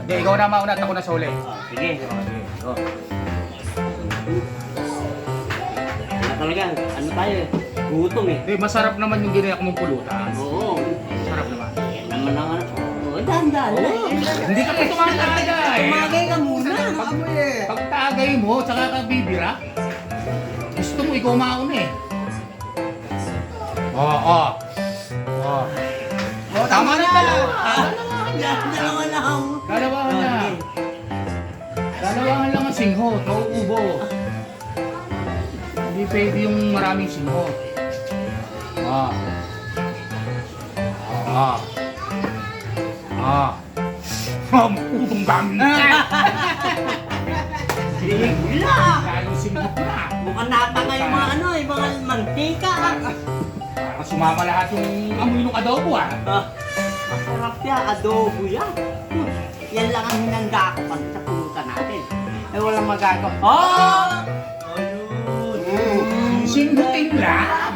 Hindi, ikaw na mauna at ako na sa uli. Sige. Go. Talaga, ano tayo eh. Gutom eh. Hindi, masarap naman yung ginayak mong pulutan. Oo. Masarap naman. Yan naman ang ano. Oo, dahan-dahan lang. Hindi ka pa tumatagay. Tumagay ka muna. Pagtagay mo, tsaka ka bibira. Gusto mo, ikaw mauna eh. Oo. Tama na dalawa. Dalawa lang. Dalawahan na. Dalawahan lang ang singho. Mauubo. Hindi pwede yung maraming singho. Utong dami na. Sige lang. Lalong singho na. Mukhang natangay yung mga ano eh, mga mantika. Parang sumama lahat yung amoy ng adobo ah. Masarap yan, adobo yan. Yan lang ang hinanda ko pag sa pulutan natin. Eh walang magagawa. Oh! Ayun! Singhuting lang.